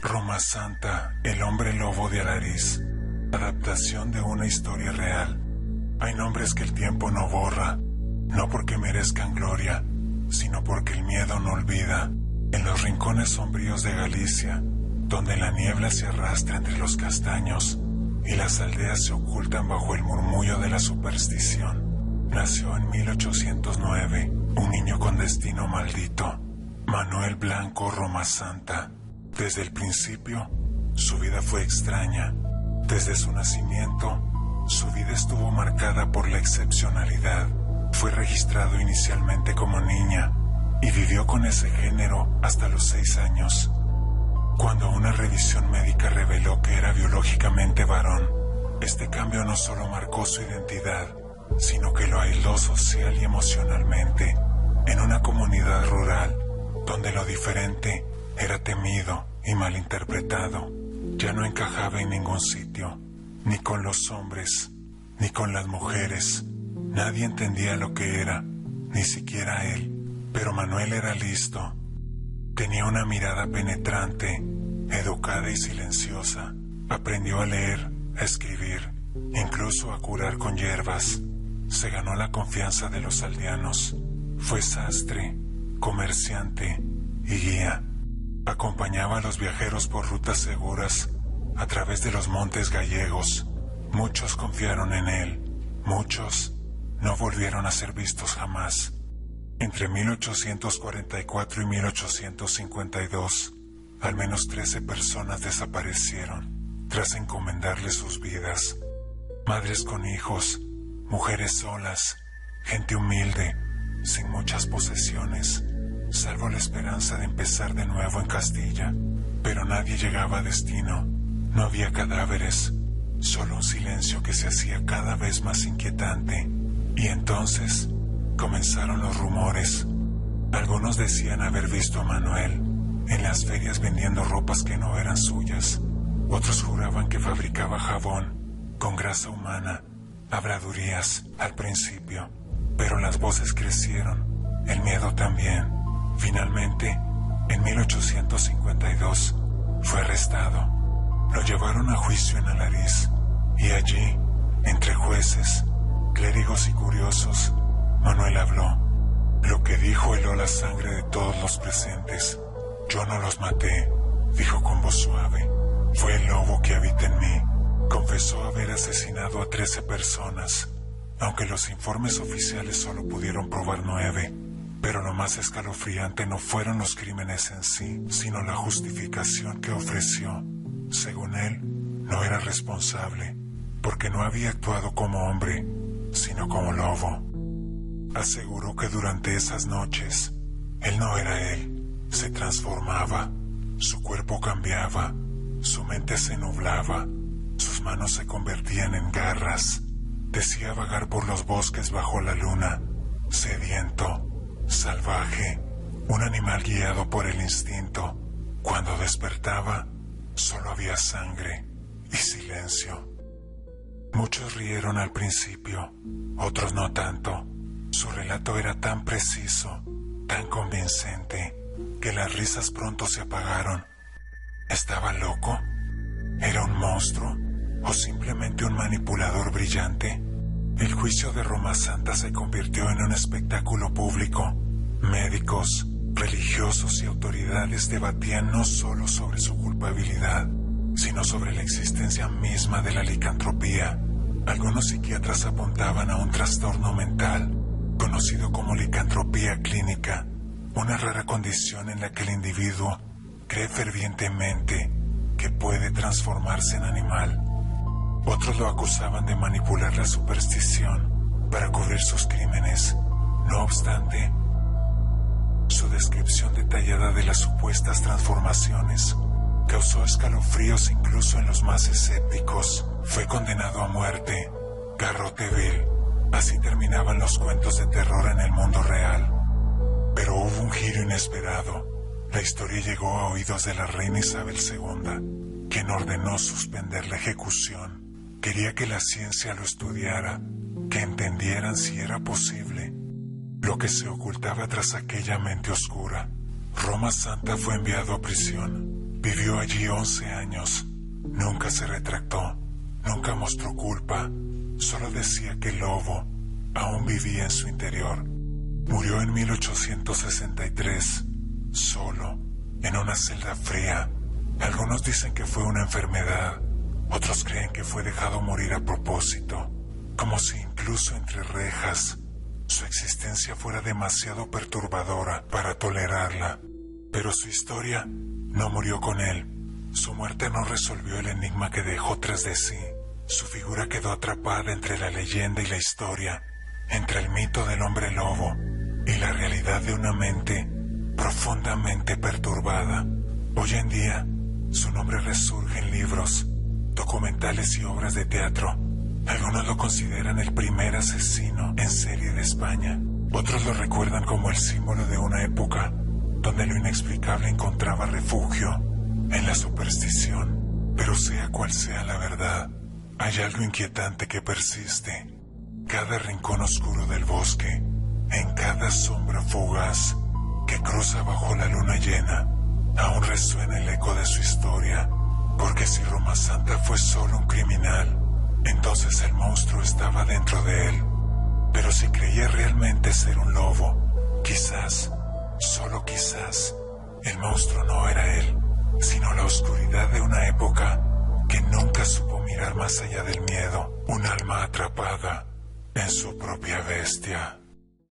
Roma Santa, el hombre lobo de Alariz. Adaptación de una historia real. Hay nombres que el tiempo no borra, no porque merezcan gloria, sino porque el miedo no olvida. En los rincones sombríos de Galicia, donde la niebla se arrastra entre los castaños y las aldeas se ocultan bajo el murmullo de la superstición, nació en 1809 un niño con destino maldito, Manuel Blanco Roma Santa. Desde el principio, su vida fue extraña. Desde su nacimiento, su vida estuvo marcada por la excepcionalidad. Fue registrado inicialmente como niña y vivió con ese género hasta los 6 años. Cuando una revisión médica reveló que era biológicamente varón, este cambio no solo marcó su identidad, sino que lo aisló social y emocionalmente en una comunidad rural donde lo diferente era temido y malinterpretado. Ya no encajaba en ningún sitio, ni con los hombres, ni con las mujeres. Nadie entendía lo que era, ni siquiera él. Pero Manuel era listo. Tenía una mirada penetrante, educada y silenciosa. Aprendió a leer, a escribir, incluso a curar con hierbas. Se ganó la confianza de los aldeanos. Fue sastre, comerciante y guía. Acompañaba a los viajeros por rutas seguras a través de los montes gallegos. Muchos confiaron en él. Muchos no volvieron a ser vistos jamás. Entre 1844 y 1852, al menos 13 personas desaparecieron tras encomendarle sus vidas. Madres con hijos, mujeres solas, gente humilde, sin muchas posesiones, salvo la esperanza de empezar de nuevo en Castilla. Pero nadie llegaba a destino. No había cadáveres, solo un silencio que se hacía cada vez más inquietante. Y entonces comenzaron los rumores. Algunos decían haber visto a Manuel en las ferias vendiendo ropas que no eran suyas. Otros juraban que fabricaba jabón con grasa humana, habladurías al principio. Pero las voces crecieron, el miedo también. Finalmente, en 1852, fue arrestado. Lo llevaron a juicio en Alariz, y allí, entre jueces, clérigos y curiosos, Manuel habló. Lo que dijo heló la sangre de todos los presentes. Yo no los maté, dijo con voz suave. Fue el lobo que habita en mí. Confesó haber asesinado a 13 personas, aunque los informes oficiales solo pudieron probar 9. Pero lo más escalofriante no fueron los crímenes en sí, sino la justificación que ofreció. Según él, no era responsable, porque no había actuado como hombre, sino como lobo. Aseguró que durante esas noches, él no era él, se transformaba, su cuerpo cambiaba, su mente se nublaba, sus manos se convertían en garras. Decía vagar por los bosques bajo la luna, sediento, salvaje, un animal guiado por el instinto. Cuando despertaba, solo había sangre y silencio. Muchos rieron al principio, otros no tanto. Su relato era tan preciso, tan convincente, que las risas pronto se apagaron. ¿Estaba loco? ¿Era un monstruo? ¿O simplemente un manipulador brillante? El juicio de Roma Santa se convirtió en un espectáculo público. Médicos, religiosos y autoridades debatían no solo sobre su culpabilidad, sino sobre la existencia misma de la licantropía. Algunos psiquiatras apuntaban a un trastorno mental, conocido como licantropía clínica, una rara condición en la que el individuo cree fervientemente que puede transformarse en animal. Otros lo acusaban de manipular la superstición para cubrir sus crímenes. No obstante, su descripción detallada de las supuestas transformaciones causó escalofríos incluso en los más escépticos. Fue condenado a muerte. Garrote vil. Así terminaban los cuentos de terror en el mundo real. Pero hubo un giro inesperado. La historia llegó a oídos de la reina Isabel II, quien ordenó suspender la ejecución. Quería que la ciencia lo estudiara, que entendieran si era posible lo que se ocultaba tras aquella mente oscura. Roma Santa fue enviado a prisión. Vivió allí 11 años. Nunca se retractó, nunca mostró culpa. Solo decía que el lobo aún vivía en su interior. Murió en 1863, solo, en una celda fría. Algunos dicen que fue una enfermedad, otros creen que fue dejado morir a propósito, como si incluso entre rejas su existencia fuera demasiado perturbadora para tolerarla. Pero su historia no murió con él. Su muerte no resolvió el enigma que dejó tras de sí. Su figura quedó atrapada entre la leyenda y la historia, entre el mito del hombre lobo y la realidad de una mente profundamente perturbada. Hoy en día, su nombre resurge en libros, documentales y obras de teatro. Algunos lo consideran el primer asesino en serie de España. Otros lo recuerdan como el símbolo de una época donde lo inexplicable encontraba refugio en la superstición. Pero sea cual sea la verdad, hay algo inquietante que persiste. Cada rincón oscuro del bosque, en cada sombra fugaz que cruza bajo la luna llena, aún resuena el eco de su historia. Porque si Roma Santa fue solo un criminal, entonces el monstruo estaba dentro de él. Pero si creía realmente ser un lobo, quizás, solo quizás, el monstruo no era él, sino la oscuridad de una época que nunca supo mirar más allá del miedo, un alma atrapada en su propia bestia.